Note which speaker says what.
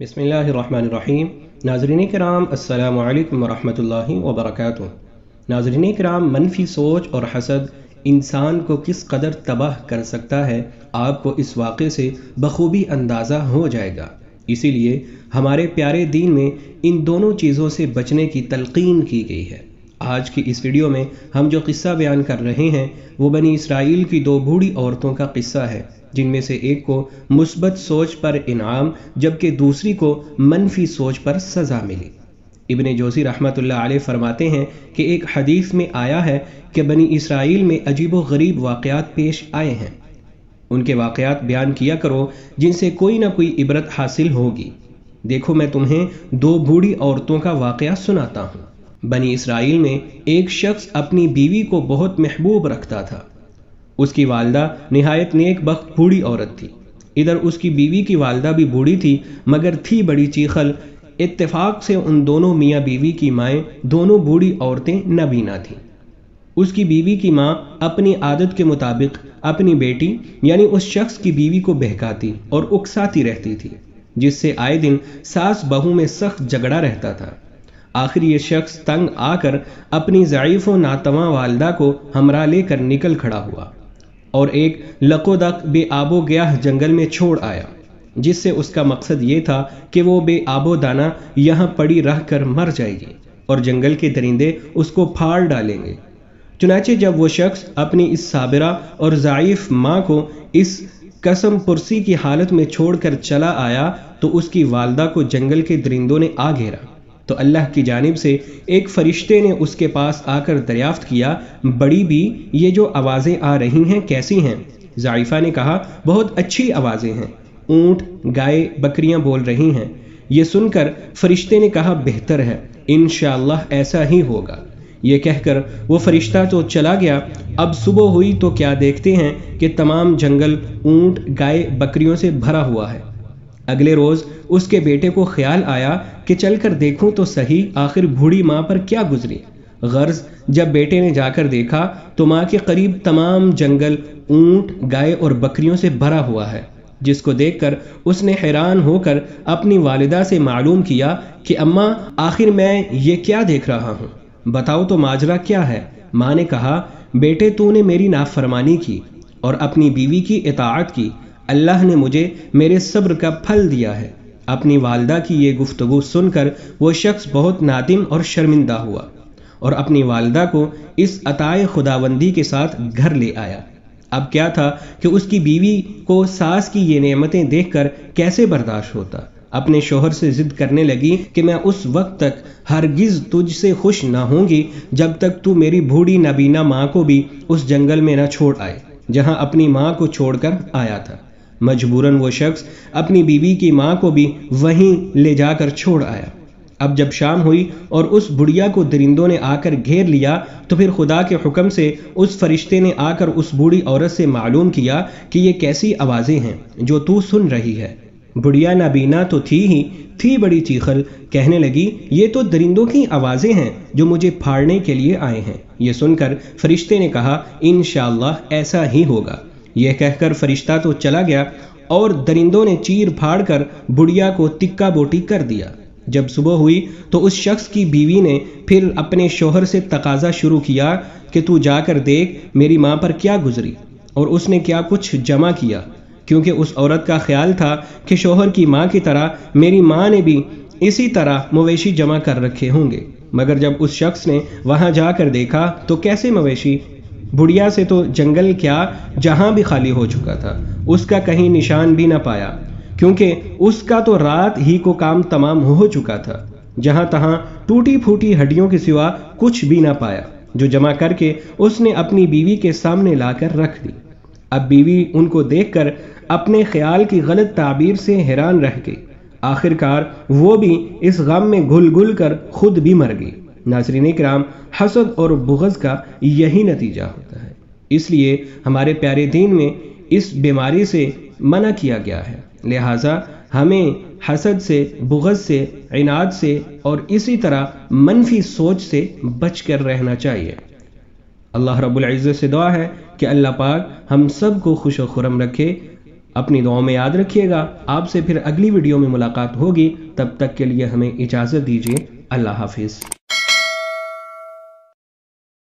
Speaker 1: बिस्मिल्लाहिर्रहमानिर्रहीम। नाज़रीन किराम अस्सलामु अलैकुम वरहमतुल्लाहि वबरकातुह। नाज़रीन किराम, मनफी सोच और हसद इंसान को किस कदर तबाह कर सकता है, आपको इस वाक़े से बखूबी अंदाज़ा हो जाएगा। इसीलिए हमारे प्यारे दीन में इन दोनों चीज़ों से बचने की तलक़ीन की गई है। आज की इस वीडियो में हम जो क़िस्सा बयान कर रहे हैं वो बनी इसराइल की दो बूढ़ी औरतों का क़िस्सा है, जिनमें से एक को मुस्बत सोच पर इनाम जबकि दूसरी को मनफी सोच पर सज़ा मिली। इब्ने जोज़ी रहमतुल्लाह अलैह फरमाते हैं कि एक हदीस में आया है कि बनी इसराइल में अजीबो गरीब वाक़यात पेश आए हैं। उनके वाक़यात बयान किया करो जिनसे कोई ना कोई इबरत हासिल होगी। देखो, मैं तुम्हें दो बूढ़ी औरतों का वाक़या सुनाता हूँ। बनी इसराइल में एक शख्स अपनी बीवी को बहुत महबूब रखता था। उसकी वालदा निहायत नेक बख्त बूढ़ी औरत थी। इधर उसकी बीवी की वालदा भी बूढ़ी थी मगर थी बड़ी चीखल। इत्तेफाक से उन दोनों मियाँ बीवी की माएँ दोनों बूढ़ी औरतें नबीना थीं। उसकी बीवी की माँ अपनी आदत के मुताबिक अपनी बेटी यानी उस शख्स की बीवी को बहकाती और उकसाती रहती थी, जिससे आए दिन सास बहू में सख्त झगड़ा रहता था। आखिर ये शख्स तंग आकर अपनी ज़ईफ़ व नातवा वालदा को हमरा लेकर निकल खड़ा हुआ और एक लकोदक बेआबो गयाह जंगल में छोड़ आया, जिससे उसका मकसद ये था कि वो बेआबो दाना यहाँ पड़ी रह कर मर जाएगी और जंगल के दरिंदे उसको फाड़ डालेंगे। चुनाचे जब वो शख्स अपनी इस साबिरा और ज़ईफ़ माँ को इस कसम पुरसी की हालत में छोड़कर चला आया तो उसकी वालदा को जंगल के दरिंदों ने आ घेरा। तो अल्लाह की जानिब से एक फरिश्ते ने उसके पास आकर दरियाफ्त किया, बड़ी भी ये जो आवाज़ें आ रही हैं कैसी हैं? ज़ाइफ़ा ने कहा, बहुत अच्छी आवाज़ें हैं, ऊँट गाय बकरियां बोल रही हैं। ये सुनकर फरिश्ते ने कहा, बेहतर है, इंशाअल्लाह ऐसा ही होगा। ये कहकर वो फरिश्ता तो चला गया। अब सुबह हुई तो क्या देखते हैं कि तमाम जंगल ऊँट गाय बकरियों से भरा हुआ है। अगले रोज़ उसके बेटे को ख्याल आया कि चलकर देखूं तो सही आखिर बूढ़ी माँ पर क्या गुजरी। गर्ज जब बेटे ने जाकर देखा तो माँ के करीब तमाम जंगल ऊँट गाय और बकरियों से भरा हुआ है, जिसको देखकर उसने हैरान होकर अपनी वालिदा से मालूम किया कि अम्मा, आखिर मैं ये क्या देख रहा हूँ, बताओ तो माजरा क्या है? माँ ने कहा, बेटे, तूने मेरी नाफरमानी की और अपनी बीवी की इताअत की। अल्लाह ने मुझे मेरे सब्र का फल दिया है। अपनी वालदा की ये गुफ्तगू सुनकर वो शख्स बहुत नादिम और शर्मिंदा हुआ और अपनी वालदा को इस अताए खुदाबंदी के साथ घर ले आया। अब क्या था कि उसकी बीवी को सास की ये नेमतें देखकर कैसे बर्दाश्त होता। अपने शोहर से जिद करने लगी कि मैं उस वक्त तक हरगिज तुझसे खुश ना होंगी जब तक तू मेरी बूढ़ी नबीना माँ को भी उस जंगल में न छोड़ आए जहाँ अपनी माँ को छोड़कर आया था। मजबूरन वो शख्स अपनी बीवी की माँ को भी वहीं ले जाकर छोड़ आया। अब जब शाम हुई और उस बुढ़िया को दरिंदों ने आकर घेर लिया तो फिर खुदा के हुक्म से उस फरिश्ते ने आकर उस बूढ़ी औरत से मालूम किया कि ये कैसी आवाज़ें हैं जो तू सुन रही है। बुढ़िया नाबीना तो थी बड़ी चीखल, कहने लगी, ये तो दरिंदों की आवाज़ें हैं जो मुझे फाड़ने के लिए आए हैं। ये सुनकर फरिश्ते ने कहा, इंशाअल्लाह ऐसा ही होगा। यह कहकर फरिश्ता तो चला गया और दरिंदों ने चीर फाड़ कर बुढ़िया को तिक्का बोटी कर दिया। जब सुबह हुई तो उस शख्स की बीवी ने फिर अपने शोहर से तकाजा शुरू किया कि तू जाकर देख मेरी माँ पर क्या गुजरी और उसने क्या कुछ जमा किया, क्योंकि उस औरत का ख्याल था कि शोहर की माँ की तरह मेरी माँ ने भी इसी तरह मवेशी जमा कर रखे होंगे। मगर जब उस शख्स ने वहाँ जाकर देखा तो कैसे मवेशी, बुढ़िया से तो जंगल क्या जहां भी खाली हो चुका था, उसका कहीं निशान भी ना पाया, क्योंकि उसका तो रात ही को काम तमाम हो चुका था। जहां तहां टूटी फूटी हड्डियों के सिवा कुछ भी ना पाया, जो जमा करके उसने अपनी बीवी के सामने लाकर रख दी। अब बीवी उनको देखकर अपने ख्याल की गलत ताबीर से हैरान रह गई। आखिरकार वो भी इस गम में घुल कर खुद भी मर गई। नाज़रीन किराम, हसद और बुग़्ज़ का यही नतीजा होता है। इसलिए हमारे प्यारे दीन में इस बीमारी से मना किया गया है। लिहाजा हमें हसद से, बुग़्ज़ से, इनाद से और इसी तरह मनफी सोच से बच कर रहना चाहिए। अल्लाह रब्बुल इज़्ज़त से दुआ है कि अल्लाह पाक हम सब को खुश व खुरम रखे। اپنی دعاؤں میں یاد رکھیے گا. آپ سے پھر اگلی ویڈیو میں ملاقات ہوگی. تب تک کے لیے ہمیں اجازت دیجیے. اللہ حافظ.